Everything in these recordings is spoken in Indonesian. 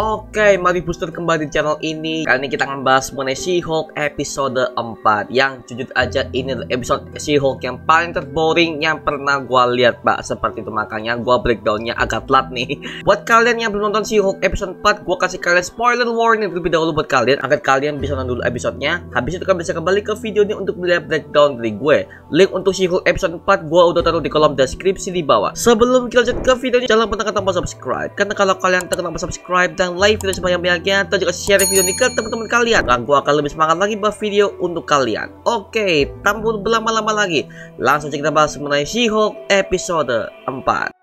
Oke, mari booster kembali di channel ini. Kali ini kita akan bahas mengenai She-Hulk episode 4. Yang jujur aja ini adalah episode She-Hulk yang paling terboring yang pernah gue lihat, Pak. Seperti itu, makanya gue breakdownnya agak telat nih. Buat kalian yang belum nonton She-Hulk episode 4, gue kasih kalian spoiler warning terlebih dahulu buat kalian, agar kalian bisa nonton dulu episodenya. Habis itu kalian bisa kembali ke video ini untuk melihat breakdown dari gue. Link untuk She-Hulk episode 4 gue udah taruh di kolom deskripsi di bawah. Sebelum kita lanjut ke videonya, jangan lupa tekan tombol subscribe. Karena kalau kalian tekan tombol subscribe dan like video sebanyak-banyaknya, atau juga share video ini ke teman-teman kalian, dan gua akan lebih semangat lagi buat video untuk kalian. Oke, tanpa berlama-lama lagi, langsung kita bahas mengenai She-Hulk episode 4.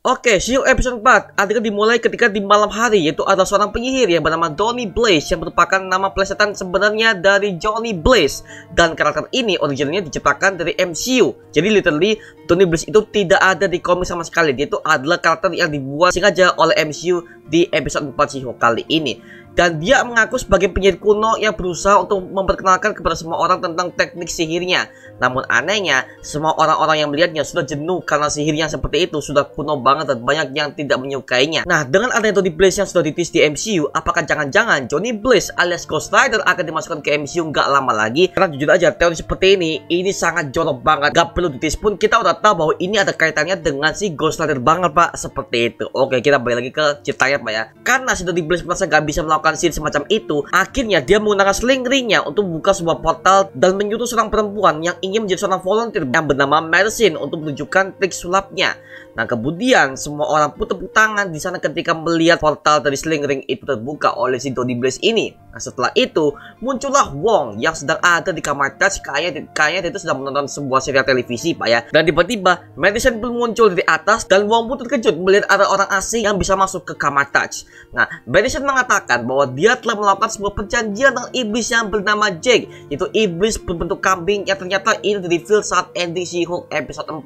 Oke, She-Hulk episode 4 adegan dimulai ketika di malam hari, yaitu ada seorang penyihir yang bernama Donny Blaze yang merupakan nama plesetan sebenarnya dari Johnny Blaze, dan karakter ini originalnya diciptakan dari MCU. Jadi literally Donny Blaze itu tidak ada di komik sama sekali. Dia itu adalah karakter yang dibuat sengaja oleh MCU di episode 4 She-Hulk kali ini. Dan dia mengaku sebagai penyihir kuno yang berusaha untuk memperkenalkan kepada semua orang tentang teknik sihirnya. Namun anehnya, semua orang-orang yang melihatnya sudah jenuh karena sihirnya seperti itu sudah kuno banget dan banyak yang tidak menyukainya. Nah, dengan adanya Donny Blaze yang sudah ditis di MCU, apakah jangan-jangan Johnny Blaze alias Ghost Rider akan dimasukkan ke MCU nggak lama lagi? Karena jujur aja, teori seperti ini sangat jorok banget. Gak perlu ditis pun kita udah tahu bahwa ini ada kaitannya dengan si Ghost Rider banget, Pak. Seperti itu. Oke, kita balik lagi ke ceritanya, Pak ya. Karena si Donny Blaze merasa gak bisa melakukan scene semacam itu, akhirnya dia menggunakan sling ring-nya untuk membuka sebuah portal dan menyuruh seorang perempuan yang ingin menjadi seorang volunteer yang bernama Mercy untuk menunjukkan trik sulapnya. Nah, kemudian semua orang pun tepuk tangan di sana ketika melihat portal dari sling ring itu terbuka oleh si Donny Blaze ini. Nah, setelah itu muncullah Wong yang sedang ada di kamar Touch. Kayaknya dia itu sedang menonton sebuah serial televisi, Pak ya. Dan tiba-tiba Madison pun muncul dari atas dan Wong pun terkejut melihat ada orang asing yang bisa masuk ke kamar Touch. Nah, Madison mengatakan bahwa dia telah melakukan sebuah perjanjian dengan iblis yang bernama Jake, yaitu iblis berbentuk kambing yang ternyata ini di-reveal saat ending She-Hulk episode 4.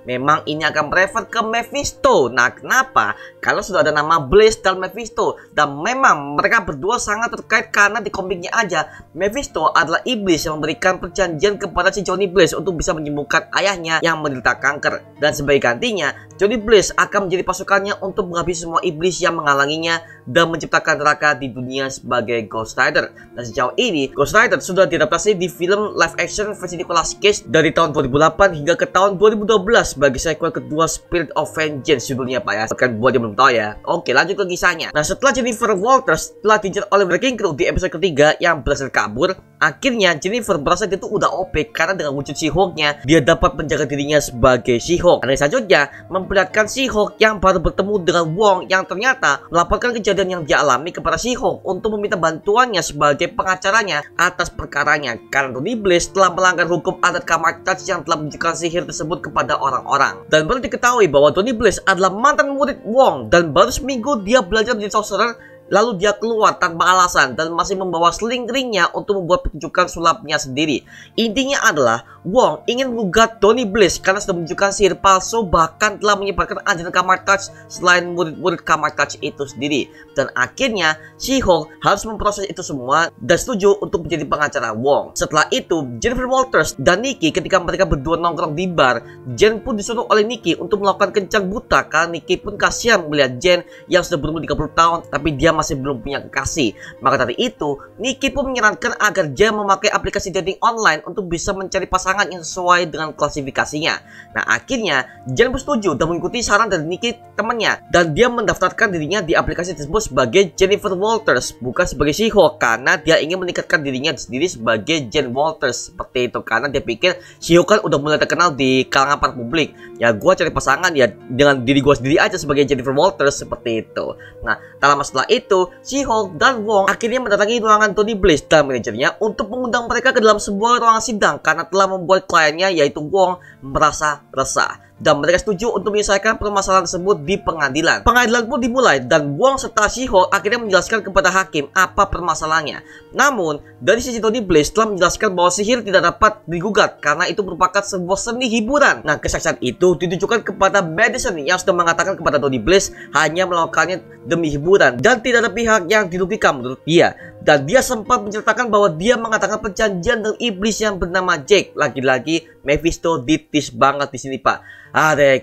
Memang ini akan merefer ke Mephisto. Nah, kenapa? Kalau sudah ada nama Blaze dan Mephisto, dan memang mereka berdua sangat terkait karena di komiknya aja Mephisto adalah iblis yang memberikan perjanjian kepada si Johnny Blaze untuk bisa menyembuhkan ayahnya yang menderita kanker. Dan sebagai gantinya, Johnny Blaze akan menjadi pasukannya untuk menghabisi semua iblis yang menghalanginya dan menciptakan neraka di dunia sebagai Ghost Rider. Dan sejauh ini Ghost Rider sudah diadaptasi di film live action versi Nicolas Cage dari tahun 2008 hingga ke tahun 2012 sebagai sequel kedua Spirit of Vengeance judulnya, Pak ya. Kan buat yang belum tahu ya. Oke, lanjut ke kisahnya. Nah, setelah Jennifer Walters telah diincar oleh Wrecking Crew di episode ketiga yang berhasil kabur, akhirnya Jennifer merasa dia tuh udah OP karena dengan wujud She-Hulk-nya dia dapat menjaga dirinya sebagai She-Hulk. Dan selanjutnya memperlihatkan She-Hulk yang baru bertemu dengan Wong yang ternyata melaporkan kejadian yang dia alami kepada She-Hulk untuk meminta bantuannya sebagai pengacaranya atas perkaranya karena Donny Blaze telah melanggar hukum adat kamar Touch yang telah menunjukkan sihir tersebut kepada orang-orang. Dan baru diketahui bahwa Donny Blaze adalah mantan murid Wong dan baru seminggu dia belajar menjadi sorcerer. Lalu dia keluar tanpa alasan dan masih membawa sling ring-nya untuk membuat pertunjukan sulapnya sendiri. Intinya adalah Wong ingin menggugat Donny Blaze karena sudah menunjukkan sihir palsu, bahkan telah menyebarkan ajaran kamar Touch selain murid-murid kamar Touch itu sendiri. Dan akhirnya She-Hulk harus memproses itu semua dan setuju untuk menjadi pengacara Wong. Setelah itu Jennifer Walters dan Nikki ketika mereka berdua nongkrong di bar, Jen pun disuruh oleh Nikki untuk melakukan kencan buta karena Nikki pun kasihan melihat Jen yang sudah berumur 30 tahun tapi dia masih belum punya kekasih. Maka dari itu Nikki pun menyarankan agar Jen memakai aplikasi dating online untuk bisa mencari pasangan yang sesuai dengan klasifikasinya. Nah, akhirnya Jen bersetuju dan mengikuti saran dari Nikki temannya, dan dia mendaftarkan dirinya di aplikasi tersebut sebagai Jennifer Walters, bukan sebagai She-Hulk, karena dia ingin meningkatkan dirinya sendiri sebagai Jen Walters. Seperti itu, karena dia pikir She-Hulk kan udah mulai terkenal di kalangan para publik. Ya, gua cari pasangan ya dengan diri gua sendiri aja sebagai Jennifer Walters, seperti itu. Nah, tak lama setelah itu She-Hulk dan Wong akhirnya mendatangi ruangan Donny Blaze dan manajernya untuk mengundang mereka ke dalam sebuah ruangan sidang karena telah membuat kliennya yaitu Wong merasa resah. dan mereka setuju untuk menyelesaikan permasalahan tersebut di pengadilan. Pengadilan pun dimulai dan Wong serta She-Hulk akhirnya menjelaskan kepada hakim apa permasalahannya. Namun, dari sisi Donny Blaze telah menjelaskan bahwa sihir tidak dapat digugat karena itu merupakan sebuah seni hiburan. Nah, kesaksian itu ditujukan kepada Madison yang sudah mengatakan kepada Donny Blaze hanya melakukannya demi hiburan dan tidak ada pihak yang dirugikan menurut dia. Dan dia sempat menceritakan bahwa dia mengatakan perjanjian dengan iblis yang bernama Jake. Lagi-lagi Mephisto ditis banget di sini, Pak.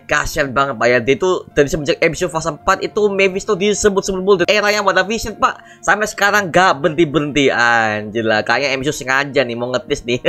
Kasihan banget, Pak ya. Dia itu dari semenjak episode fase 4 itu Mephisto disebut-sebut era yang WandaVision, Pak. Sampai sekarang gak berhenti-berhenti. Anjir lah, kayaknya episode sengaja nih mau ngetis nih.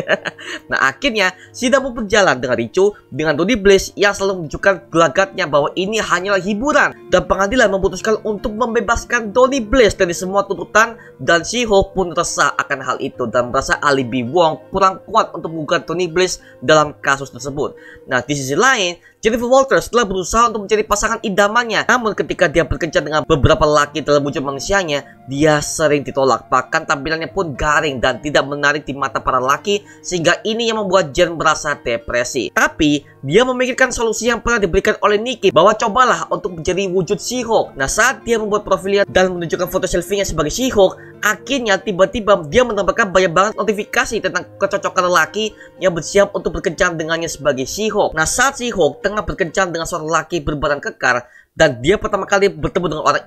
Nah, akhirnya sidang pun berjalan dengan ricuh dengan Donny Blaze yang selalu menunjukkan gelagatnya bahwa ini hanyalah hiburan. Dan pengadilan memutuskan untuk membebaskan Donny Blaze dari semua tuntutan, dan She-Hulk pun resah akan hal itu dan merasa alibi Wong kurang kuat untuk menggugat Donny Blaze dalam kasus tersebut. Nah, di sisi lain, Jennifer Walters telah berusaha untuk mencari pasangan idamannya. Namun ketika dia berkencan dengan beberapa laki dalam wujud manusianya, dia sering ditolak. Bahkan tampilannya pun garing dan tidak menarik di mata para laki, sehingga ini yang membuat Jen merasa depresi. Tapi dia memikirkan solusi yang pernah diberikan oleh Nikki, bahwa cobalah untuk menjadi wujud She-Hulk. Nah, saat dia membuat profilnya dan menunjukkan foto selfie-nya sebagai She-Hulk, akhirnya tiba-tiba dia mendapatkan banyak banget notifikasi tentang kecocokan lelaki yang bersiap untuk berkencan dengannya sebagai She-Hulk. Nah, saat She-Hulk tengah berkencan dengan seorang lelaki berbadan kekar dan dia pertama kali bertemu dengan orang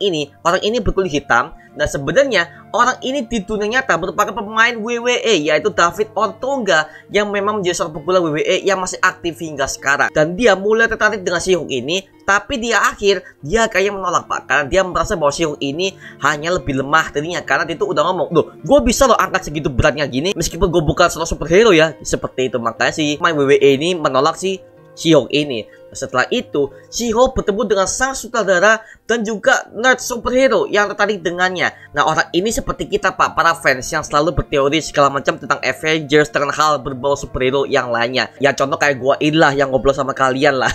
ini berkulit hitam. Nah, sebenarnya orang ini di dunia nyata merupakan pemain WWE, yaitu David Otunga, yang memang menjadi seorang pegulat WWE yang masih aktif hingga sekarang. Dan dia mulai tertarik dengan She-Hulk ini, tapi di akhir dia kayak menolak, Pak, karena dia merasa bahwa She-Hulk ini hanya lebih lemah darinya. Karena dia itu udah ngomong, loh, gue bisa loh angkat segitu beratnya gini meskipun gue bukan seorang superhero ya. Seperti itu, makanya si pemain WWE ini menolak si She-Hulk ini. Setelah itu, She-Hulk bertemu dengan sang sutradara dan juga nerd superhero yang tertarik dengannya. Nah, orang ini seperti kita, Pak, para fans yang selalu berteori segala macam tentang Avengers dan hal berbau superhero yang lainnya. Ya, contoh kayak gua inilah yang ngobrol sama kalian lah.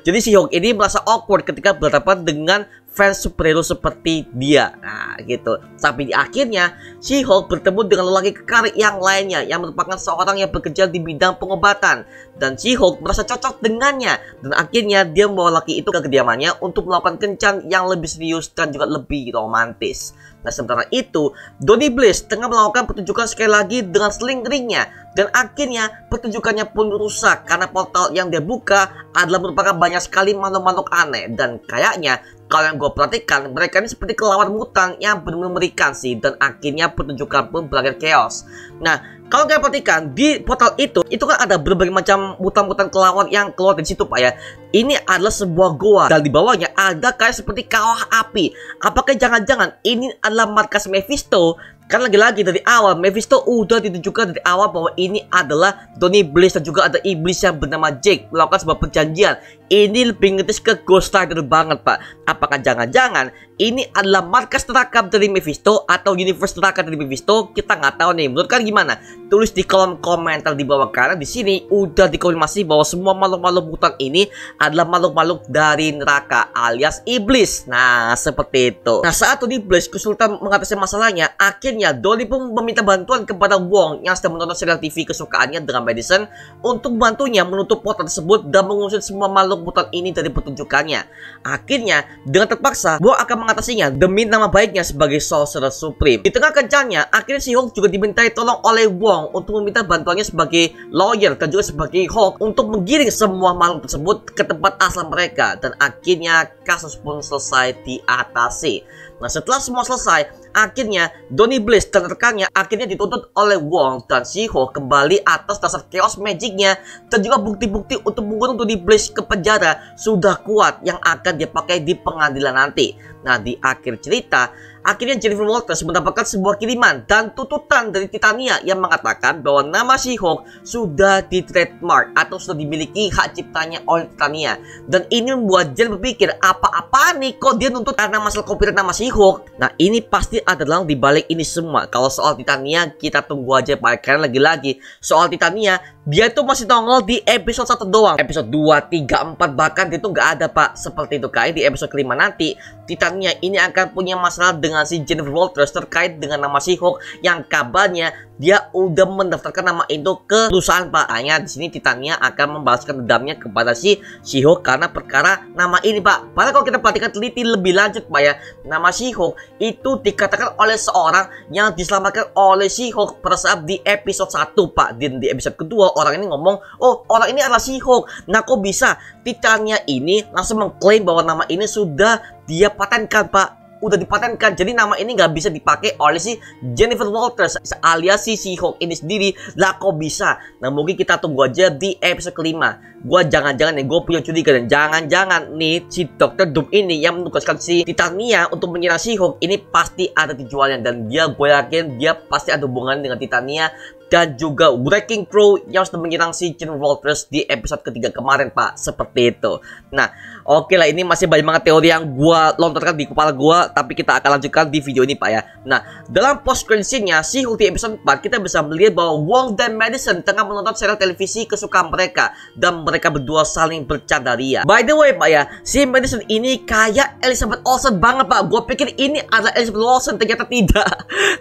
Jadi She-Hulk ini merasa awkward ketika berhadapan dengan fans superhero seperti dia. Nah, gitu. Tapi di akhirnya, She-Hulk bertemu dengan lelaki kekar yang lainnya yang merupakan seorang yang bekerja di bidang pengobatan. Dan She-Hulk merasa cocok dengannya. Dan akhirnya dia membawa lelaki itu ke kediamannya untuk melakukan kencan yang lebih serius dan juga lebih romantis. Nah, sementara itu, Donny Blaze tengah melakukan pertunjukan sekali lagi dengan sling ringnya. Dan akhirnya pertunjukannya pun rusak karena portal yang dia buka adalah merupakan banyak sekali makhluk-makhluk aneh. Dan kayaknya kalau yang gue perhatikan, mereka ini seperti kelawar mutan yang benar-benar mengerikan sih. Dan akhirnya pertunjukan pun berakhir chaos. Nah, kalau kalian perhatikan di portal itu kan ada berbagai macam mutan-mutan kelawar yang keluar dari situ, Pak ya. Ini adalah sebuah goa dan di bawahnya ada kayak seperti kawah api. Apakah jangan-jangan ini adalah markas Mephisto? Karena lagi-lagi dari awal Mephisto udah ditunjukkan dari awal bahwa ini adalah Donny Blaze dan juga ada iblis yang bernama Jake melakukan sebuah perjanjian. Ini lebih ngetis ke Ghost Rider banget, Pak. Apakah jangan-jangan ini adalah markas neraka dari Mephisto atau universe neraka dari Mephisto? Kita nggak tahu nih. Menurut kalian gimana? Tulis di kolom komentar di bawah, karena di sini udah dikonfirmasi bahwa semua makhluk-makhluk mutan ini adalah makhluk-makhluk dari neraka alias iblis. Nah, seperti itu. Nah, saat Donny Blaze kesulitan mengatasi masalahnya, akhirnya Donny pun meminta bantuan kepada Wong yang sedang menonton serial TV kesukaannya dengan Madison untuk membantunya menutup portal tersebut dan mengusir semua makhluk mutan ini dari pertunjukannya. Akhirnya, dengan terpaksa, Wong akan mengatasinya demi nama baiknya sebagai Sorcerer Supreme. Di tengah kencannya, akhirnya si Hulk juga dimintai tolong oleh Wong untuk meminta bantuannya sebagai lawyer dan juga sebagai Hulk untuk menggiring semua makhluk tersebut ke tempat asal mereka. Dan akhirnya kasus pun selesai diatasi. Nah, setelah semua selesai, akhirnya Donny Blaze dan rekannya akhirnya dituntut oleh Wong dan She-Hulk kembali atas dasar chaos magicnya, dan juga bukti-bukti untuk mengurung Donny Blaze ke penjara sudah kuat yang akan dipakai di pengadilan nanti. Nah, di akhir cerita, akhirnya Jennifer Walters mendapatkan sebuah kiriman dan tuntutan dari Titania yang mengatakan bahwa nama She-Hulk sudah di-trademark atau sudah dimiliki hak ciptanya oleh Titania. Dan ini membuat Jen berpikir, apa-apa nih kok dia nuntut karena masalah copyright nama She-Hulk. Nah, ini pasti adalah dibalik ini semua. Kalau soal Titania, kita tunggu aja, Pak. Karena lagi-lagi soal Titania dia itu masih nongol di episode 1 doang. Episode 2, 3, 4 bahkan itu nggak ada Pak. Seperti itu kayak di episode kelima nanti Titania ini akan punya masalah dengan si Jennifer Walters terkait dengan nama She-Hulk yang kabarnya dia udah mendaftarkan nama itu ke perusahaan Pak. Hanya di sini Titania akan membalaskan dendamnya kepada si She-Hulk karena perkara nama ini Pak. Padahal kalau kita perhatikan teliti lebih lanjut Pak ya, nama She-Hulk itu dikatakan oleh seorang yang diselamatkan oleh She-Hulk pada saat di episode 1 Pak. Di episode kedua orang ini ngomong, oh orang ini adalah She-Hulk. Nah kok bisa Titania ini langsung mengklaim bahwa nama ini sudah dia patenkan Pak. Udah dipatenkan, jadi nama ini nggak bisa dipakai oleh si Jennifer Walters alias si She-Hulk ini sendiri. Lah kok bisa? Nah mungkin kita tunggu aja di episode kelima. Gua jangan-jangan nih, gue punya curiga dan jangan-jangan nih si Dr. Doom ini yang menugaskan si Titania untuk menyerang She-Hulk ini pasti ada tujuannya, dan gue yakin dia pasti ada hubungan dengan Titania dan juga Wrecking Crew yang sudah menyerang si Jennifer Walters di episode ketiga kemarin Pak. Seperti itu. Nah oke lah, ini masih banyak banget teori yang gue lontarkan di kepala gue, tapi kita akan lanjutkan di video ini Pak ya. Nah dalam post credit scene-nya She-Hulk di episode 4 kita bisa melihat bahwa Wong dan Madison tengah menonton serial televisi kesukaan mereka dan mereka berdua saling bercanda ria. By the way Pak ya, si Madison ini kayak Elizabeth Olsen banget Pak. Gue pikir ini adalah Elizabeth Olsen, ternyata tidak.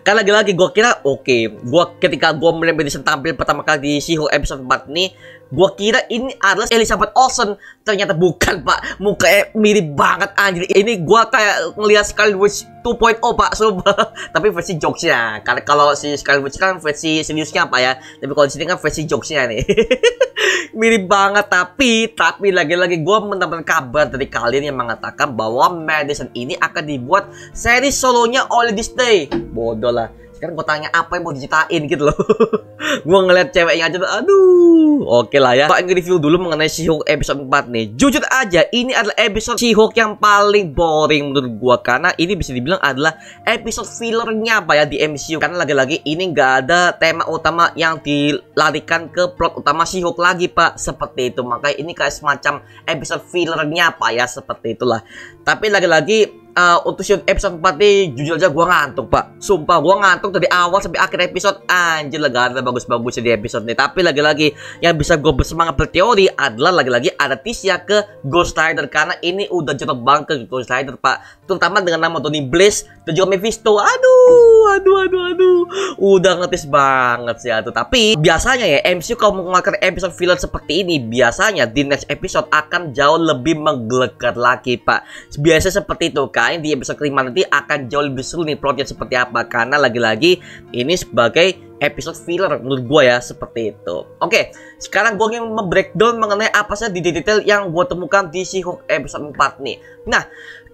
Karena lagi-lagi gue kira ketika gue melihat Madison tampil pertama kali di She-Hulk episode 4 nih, gue kira ini adalah Elizabeth Olsen. Ternyata bukan Pak. Mukanya mirip banget anjir. Ini gue kayak ngelihat Scarlet Witch 2.0 Pak, sumpah. Tapi versi jokesnya. Karena kalau si Scarlet Witch kan versi seriusnya Pak ya. Tapi kalau di sini kan versi jokesnya nih. Mirip banget. Tapi lagi-lagi gue mendapatkan kabar dari kalian yang mengatakan bahwa Madison ini akan dibuat seri solonya oleh Disney. Bodoh lah. Sekarang gue tanya apa yang mau diceritain gitu loh. Gue ngeliat ceweknya aja tuh, aduh. Oke lah ya, Pak nge-review dulu mengenai She-Hulk episode 4 nih. Jujur aja, ini adalah episode She-Hulk yang paling boring menurut gue, karena ini bisa dibilang adalah episode fillernya Pak ya di MCU. Karena lagi-lagi ini nggak ada tema utama yang dilarikan ke plot utama She-Hulk lagi Pak. Seperti itu, makanya ini kayak semacam episode fillernya Pak ya, seperti itulah. Tapi lagi-lagi untuk episode 4 nih jujur aja gue ngantuk Pak. Sumpah gue ngantuk dari awal sampai akhir episode. Anjir lah, gak ada bagus-bagusnya di episode ini. Tapi lagi-lagi yang bisa gue bersemangat berteori adalah lagi-lagi ada teaser ke Ghost Rider. Karena ini udah jorok banget ke Ghost Rider Pak. Terutama dengan nama Donny Blaze dan juga Mephisto. Aduh. Udah ngetis banget sih itu. Tapi biasanya ya MCU kalau mengeluarkan episode filler seperti ini, biasanya di next episode akan jauh lebih menggelegar lagi Pak. Biasa seperti itu kan. Di episode kelima nanti akan jauh lebih seru nih plotnya seperti apa. Karena lagi-lagi ini sebagai episode filler menurut gue ya, seperti itu. Oke, sekarang gue ingin membreakdown mengenai apa saja detail yang gue temukan di She-Hulk episode 4 nih. Nah,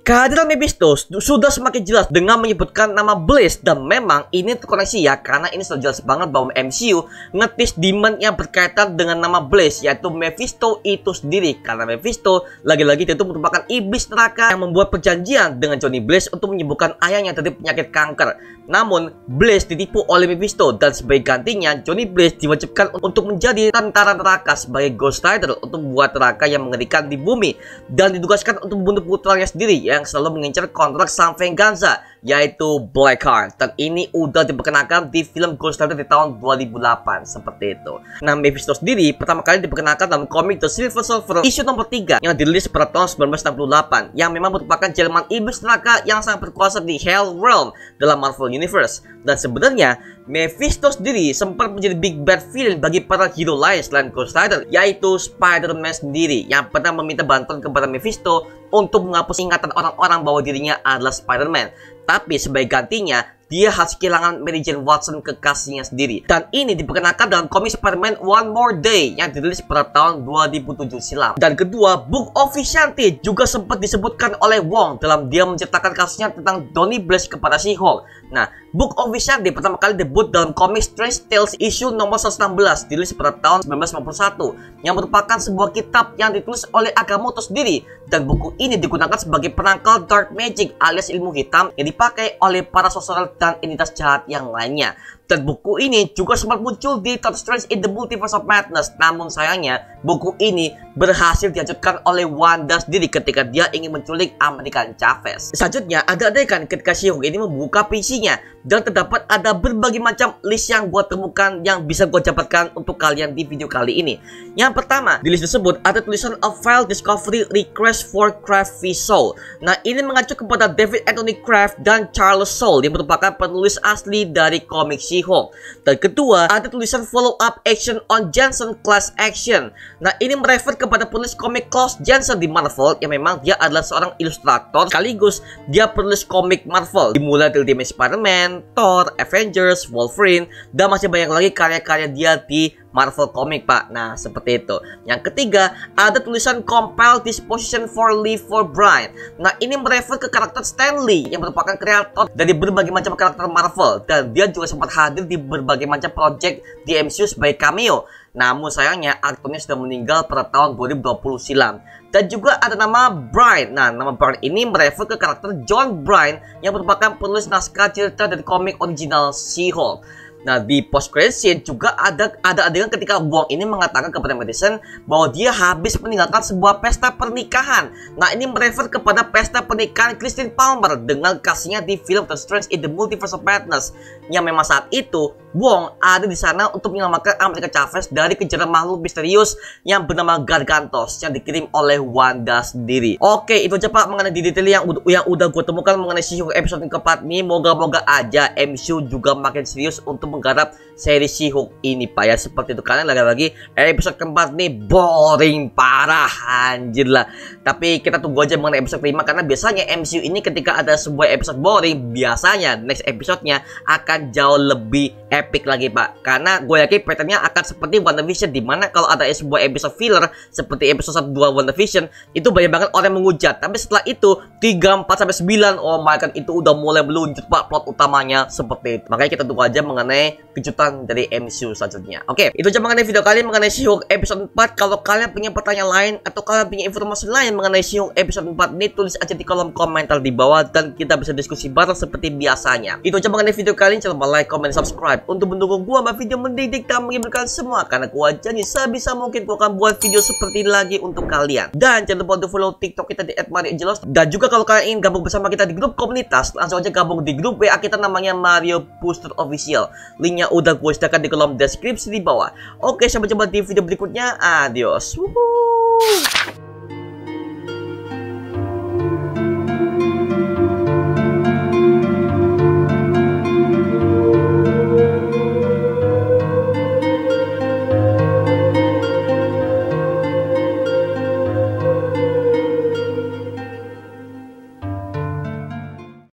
kehadiran Mephisto sudah semakin jelas dengan menyebutkan nama Blaze, dan memang ini terkoneksi ya, karena ini sudah jelas banget bahwa MCU ngetis demand yang berkaitan dengan nama Blaze, yaitu Mephisto itu sendiri. Karena Mephisto lagi-lagi itu merupakan iblis neraka yang membuat perjanjian dengan Johnny Blaze untuk menyembuhkan ayahnya dari penyakit kanker. Namun Blaze ditipu oleh Mephisto, dan sebagai gantinya Johnny Blaze diwajibkan untuk menjadi tentara neraka sebagai Ghost Rider untuk membuat neraka yang mengerikan di bumi, dan ditugaskan untuk membunuh putranya sendiri yang selalu mengincar kontrak sang Venganza, yaitu Blackheart. Dan ini udah diperkenalkan di film Ghost Rider di tahun 2008 seperti itu. Nah, Mephisto sendiri pertama kali diperkenalkan dalam komik The Silver Surfer issue nomor 3 yang dirilis pada tahun 1968, yang memang merupakan jelmaan iblis neraka yang sangat berkuasa di Hell Realm dalam Marvel Universe. Dan sebenarnya Mephisto sendiri sempat menjadi big bad villain bagi para hero lain selain Ghost Rider, yaitu Spider-Man sendiri yang pernah meminta bantuan kepada Mephisto untuk menghapus ingatan orang-orang bahwa dirinya adalah Spider-Man. Tapi sebagai gantinya, dia harus kehilangan Mary Jane Watson, kekasihnya sendiri. Dan ini diperkenalkan dalam komik Spider-Man One More Day yang dirilis pada tahun 2007 silam. Dan kedua, Book of Vishanti juga sempat disebutkan oleh Wong dalam dia menceritakan kasusnya tentang Donny Blaze kepada She-Hulk. Nah, Book of Vishanti pertama kali debut dalam komik Strange Tales issue nomor 116 dirilis pada tahun 1991, yang merupakan sebuah kitab yang ditulis oleh Agamotto sendiri. Dan buku ini digunakan sebagai penangkal dark magic alias ilmu hitam yang dipakai oleh para sorcerer dan entitas jahat yang lainnya. Dan buku ini juga sempat muncul di Doctor Strange in the Multiverse of Madness. Namun sayangnya buku ini berhasil dihancurkan oleh Wanda sendiri ketika dia ingin menculik American Chavez. Selanjutnya ada adegan ketika She-Hulk ini membuka PC-nya Dan terdapat ada berbagai macam list yang gue temukan yang bisa gue dapatkan untuk kalian di video kali ini. Yang pertama, di list tersebut ada tulisan A File Discovery Request for Kraft v. Soule. Nah, ini mengacu kepada David Anthony Kraft dan Charles Soule yang merupakan penulis asli dari komik She-Hulk. Dan kedua, ada tulisan Follow Up Action on Jensen Class Action. Nah, ini merefer kepada penulis komik Klaus Jensen di Marvel yang memang dia adalah seorang ilustrator sekaligus dia penulis komik Marvel. Dimulai dari Ultimate Spider-Man, Thor, Avengers, Wolverine, dan masih banyak lagi karya-karya dia di Marvel Comic, Pak. Nah, seperti itu. Yang ketiga, ada tulisan Compile Disposition for Leave for Brian. Nah, ini merefer ke karakter Stan Lee yang merupakan kreator dari berbagai macam karakter Marvel. Dan dia juga sempat hadir di berbagai macam project di MCU sebagai cameo. Namun sayangnya aktornya sudah meninggal pada tahun 2020 silam. Dan juga ada nama Brian. Nah, nama Brian ini merefer ke karakter John Byrne yang merupakan penulis naskah cerita dari komik original She-Hulk. Nah, di post credit scene juga ada adegan ketika Wong ini mengatakan kepada Madison bahwa dia habis meninggalkan sebuah pesta pernikahan. Nah, ini merefer kepada pesta pernikahan Christine Palmer dengan kasihnya di film The Strange in the Multiverse of Madness. Yang memang saat itu Wong ada di sana untuk menyelamatkan America Chavez dari kejaran makhluk misterius yang bernama Gargantos yang dikirim oleh Wanda sendiri. Oke, itu aja Pak mengenai detail yang udah gue temukan mengenai She-Hulk episode yang keempat nih. Moga-moga aja MCU juga makin serius untuk menggarap seri She-Hulk ini, Pak ya. Seperti itu, kalian lagi-lagi episode keempat nih boring parah anjir lah. Tapi kita tunggu aja mengenai episode kelima, karena biasanya MCU ini ketika ada sebuah episode boring, biasanya next episode-nya akan jauh lebih epic lagi, Pak. Karena gue yakin patternnya akan seperti WandaVision, dimana kalau ada sebuah episode filler seperti episode 1-2 WandaVision, itu banyak banget orang menghujat. Tapi setelah itu 3, 4, sampai 9, oh my god, itu udah mulai meluncur, Pak, plot utamanya seperti itu. Makanya kita tunggu aja mengenai kejutan dari MCU selanjutnya. Oke, itu aja mengenai video kali mengenai She-Hulk episode 4. Kalau kalian punya pertanyaan lain atau kalian punya informasi lain mengenai She-Hulk episode 4 ini, tulis aja di kolom komentar di bawah dan kita bisa diskusi bareng seperti biasanya. Itu aja mengenai video kali ini. Jangan lupa like, comment, subscribe untuk mendukung gua buat video mendidik dan mengibarkan semua, karena gua janji sebisa mungkin gua akan buat video seperti ini lagi untuk kalian. Dan jangan lupa untuk follow TikTok kita di @marioangelos. Dan juga kalau kalian ingin gabung bersama kita di grup komunitas, langsung aja gabung di grup WA kita namanya Mario Booster Official. Linknya udah gue sediakan di kolom deskripsi di bawah. Oke, sampai jumpa di video berikutnya. Adios. Woohoo.